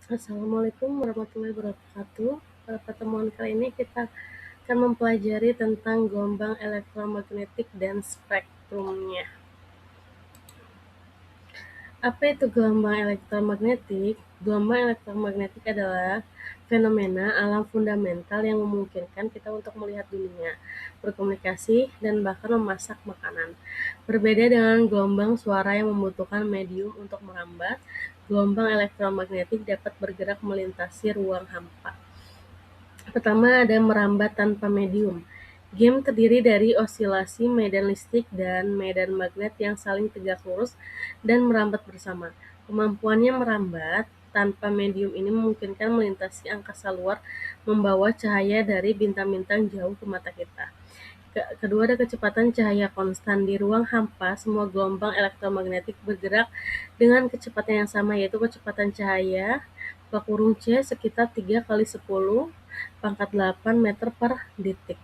Assalamualaikum warahmatullahi wabarakatuh. Pada pertemuan kali ini kita akan mempelajari tentang gelombang elektromagnetik dan spektrumnya. Apa itu gelombang elektromagnetik? Gelombang elektromagnetik adalah fenomena alam fundamental yang memungkinkan kita untuk melihat dunia, berkomunikasi, dan bahkan memasak makanan. Berbeda dengan gelombang suara yang membutuhkan medium untuk merambat, gelombang elektromagnetik dapat bergerak melintasi ruang hampa. Pertama ada merambat tanpa medium. Game terdiri dari osilasi medan listrik dan medan magnet yang saling tegak lurus dan merambat bersama. Kemampuannya merambat tanpa medium ini memungkinkan melintasi angkasa luar membawa cahaya dari bintang-bintang jauh ke mata kita. Kedua ada kecepatan cahaya konstan. Di ruang hampa, semua gelombang elektromagnetik bergerak dengan kecepatan yang sama, yaitu kecepatan cahaya C sekitar 3 kali 10 pangkat 8 meter per detik.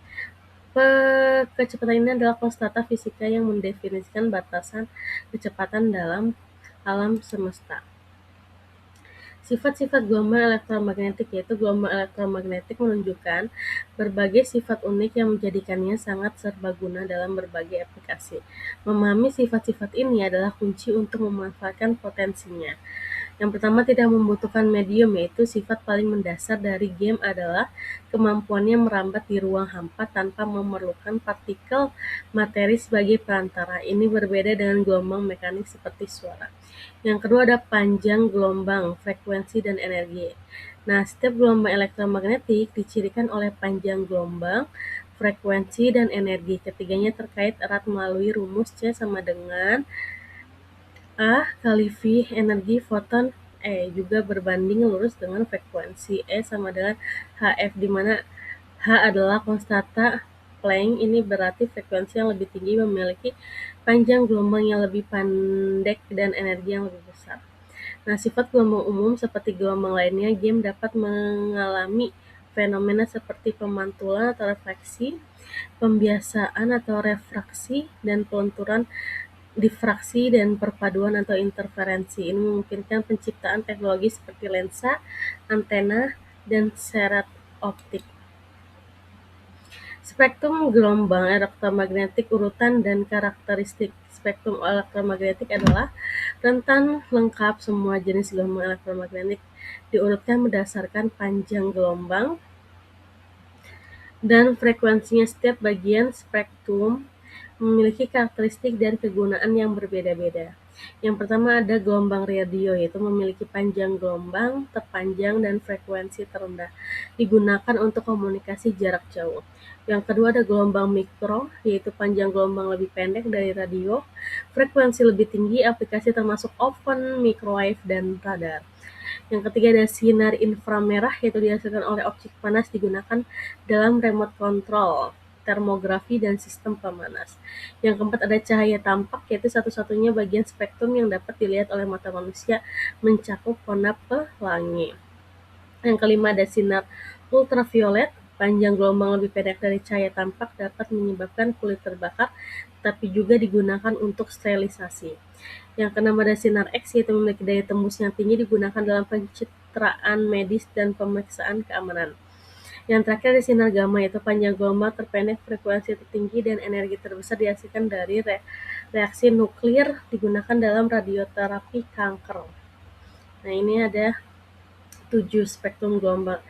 Kecepatan ini adalah konstanta fisika yang mendefinisikan batasan kecepatan dalam alam semesta. Sifat-sifat gelombang elektromagnetik yaitu gelombang elektromagnetik menunjukkan berbagai sifat unik yang menjadikannya sangat serbaguna dalam berbagai aplikasi. Memahami sifat-sifat ini adalah kunci untuk memanfaatkan potensinya. Yang pertama, tidak membutuhkan medium, yaitu sifat paling mendasar dari game adalah kemampuannya merambat di ruang hampa tanpa memerlukan partikel materi sebagai perantara. Ini berbeda dengan gelombang mekanik seperti suara. Yang kedua ada panjang gelombang, frekuensi, dan energi. Nah, setiap gelombang elektromagnetik dicirikan oleh panjang gelombang, frekuensi, dan energi. Ketiganya terkait erat melalui rumus C sama dengan A kali V energi foton E juga berbanding lurus dengan frekuensi E sama dengan HF, di mana H adalah konstanta Planck. Ini berarti frekuensi yang lebih tinggi memiliki panjang gelombang yang lebih pendek dan energi yang lebih besar. Nah, sifat gelombang umum seperti gelombang lainnya, game dapat mengalami fenomena seperti pemantulan atau refleksi, pembiasaan atau refraksi, dan pelenturan, difraksi, dan perpaduan atau interferensi. Ini memungkinkan penciptaan teknologi seperti lensa, antena, dan seret optik. Spektrum gelombang elektromagnetik. Urutan dan karakteristik spektrum elektromagnetik adalah rentan lengkap semua jenis gelombang elektromagnetik diurutkan berdasarkan panjang gelombang dan frekuensinya. Setiap bagian spektrum memiliki karakteristik dan kegunaan yang berbeda-beda. Yang pertama ada gelombang radio, yaitu memiliki panjang gelombang terpanjang dan frekuensi terendah, digunakan untuk komunikasi jarak jauh. Yang kedua ada gelombang mikro, yaitu panjang gelombang lebih pendek dari radio, frekuensi lebih tinggi, aplikasi termasuk oven, microwave, dan radar. Yang ketiga ada sinar inframerah, yaitu dihasilkan oleh objek panas, digunakan dalam remote control, termografi, dan sistem pemanas. Yang keempat ada cahaya tampak, yaitu satu-satunya bagian spektrum yang dapat dilihat oleh mata manusia, mencakup warna pelangi. Yang kelima ada sinar ultraviolet, panjang gelombang lebih pendek dari cahaya tampak, dapat menyebabkan kulit terbakar, tapi juga digunakan untuk sterilisasi. Yang keenam ada sinar X, yaitu memiliki daya tembus yang tinggi, digunakan dalam pencitraan medis dan pemeriksaan keamanan. Yang terakhir ada sinar gamma, yaitu panjang gelombang terpendek, frekuensi tertinggi, dan energi terbesar dihasilkan dari reaksi nuklir, digunakan dalam radioterapi kanker. Nah, ini ada 7 spektrum gelombang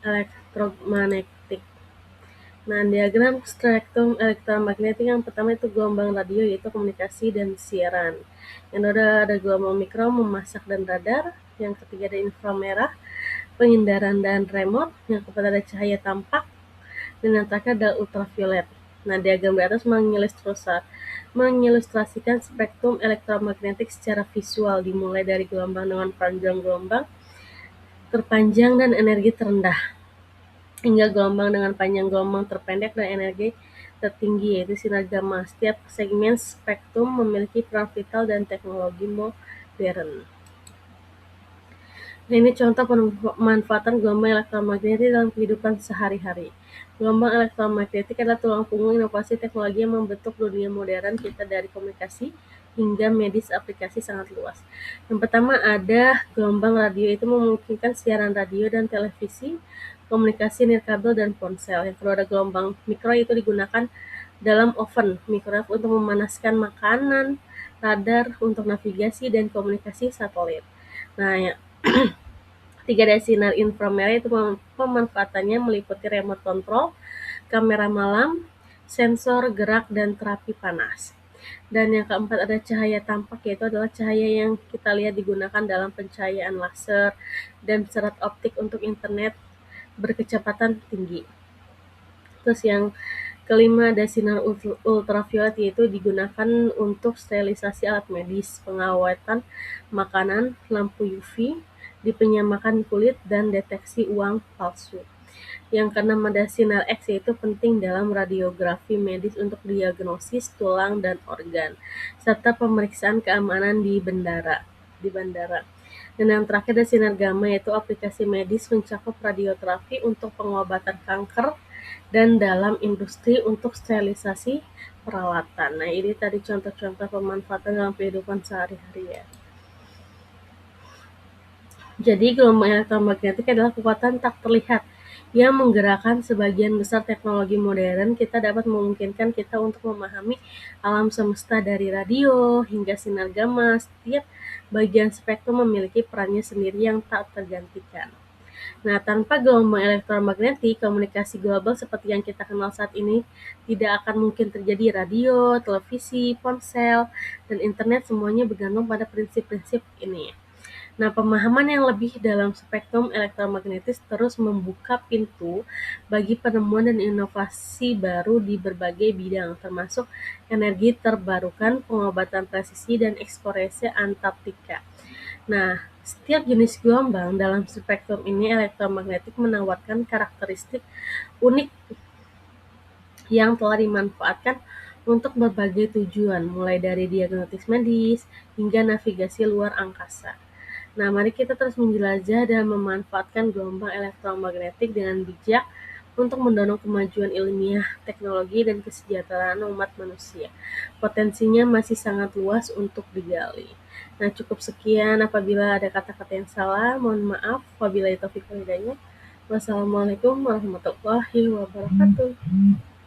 elektromagnetik. Nah, diagram spektrum elektromagnetik yang pertama itu gelombang radio, yaitu komunikasi dan siaran. Yang kedua ada gelombang mikro, memasak dan radar. Yang ketiga ada inframerah, pengindaran dan remote. Yang keempat ada cahaya tampak. Dan yang terakhir ada ultraviolet. Nah, diagram di atas mengilustrasikan spektrum elektromagnetik secara visual, dimulai dari gelombang dengan panjang gelombang terpanjang dan energi terendah, hingga gelombang dengan panjang gelombang terpendek dan energi tertinggi, yaitu sinar gamma. Setiap segmen spektrum memiliki peran vital dan teknologi modern. Nah, ini contoh pemanfaatan gelombang elektromagnetik dalam kehidupan sehari-hari. Gelombang elektromagnetik adalah tulang punggung inovasi teknologi yang membentuk dunia modern kita, dari komunikasi, hingga medis aplikasi sangat luas. Yang pertama ada gelombang radio, itu memungkinkan siaran radio dan televisi, komunikasi nirkabel dan ponsel. Yang kedua ada gelombang mikro, itu digunakan dalam oven, mikrowave untuk memanaskan makanan, radar untuk navigasi dan komunikasi satelit. Nah, yang tiga ada sinar inframerah, itu pemanfaatannya meliputi remote control, kamera malam, sensor gerak, dan terapi panas. Dan yang keempat ada cahaya tampak, yaitu adalah cahaya yang kita lihat digunakan dalam pencahayaan laser dan serat optik untuk internet berkecepatan tinggi. Terus yang kelima ada sinar ultraviolet, yaitu digunakan untuk sterilisasi alat medis, pengawetan makanan, lampu UV di penyamakan kulit, dan deteksi uang palsu. Yang keenam ada sinar X, yaitu penting dalam radiografi medis untuk diagnosis tulang dan organ, serta pemeriksaan keamanan di bandara. Dan yang terakhir ada sinar gamma, yaitu aplikasi medis mencakup radioterapi untuk pengobatan kanker dan dalam industri untuk sterilisasi peralatan. Nah, ini tadi contoh-contoh pemanfaatan dalam kehidupan sehari-hari ya. Jadi, gelombang elektromagnetik adalah kekuatan tak terlihat yang menggerakkan sebagian besar teknologi modern. Kita dapat memungkinkan kita untuk memahami alam semesta dari radio hingga sinar gamma. Setiap bagian spektrum memiliki perannya sendiri yang tak tergantikan. Nah, tanpa gelombang elektromagnetik, komunikasi global seperti yang kita kenal saat ini tidak akan mungkin terjadi. Radio, televisi, ponsel, dan internet semuanya bergantung pada prinsip-prinsip ini. Nah, pemahaman yang lebih dalam spektrum elektromagnetis terus membuka pintu bagi penemuan dan inovasi baru di berbagai bidang, termasuk energi terbarukan, pengobatan presisi, dan eksplorasi Antartika. Nah, setiap jenis gelombang dalam spektrum ini elektromagnetik menawarkan karakteristik unik yang telah dimanfaatkan untuk berbagai tujuan, mulai dari diagnosis medis hingga navigasi luar angkasa. Nah, mari kita terus menjelajah dan memanfaatkan gelombang elektromagnetik dengan bijak untuk mendorong kemajuan ilmiah, teknologi, dan kesejahteraan umat manusia. Potensinya masih sangat luas untuk digali. Nah, cukup sekian. Apabila ada kata-kata yang salah, mohon maaf. Wabillahi taufiq wal hidayah. Wassalamualaikum warahmatullahi wabarakatuh.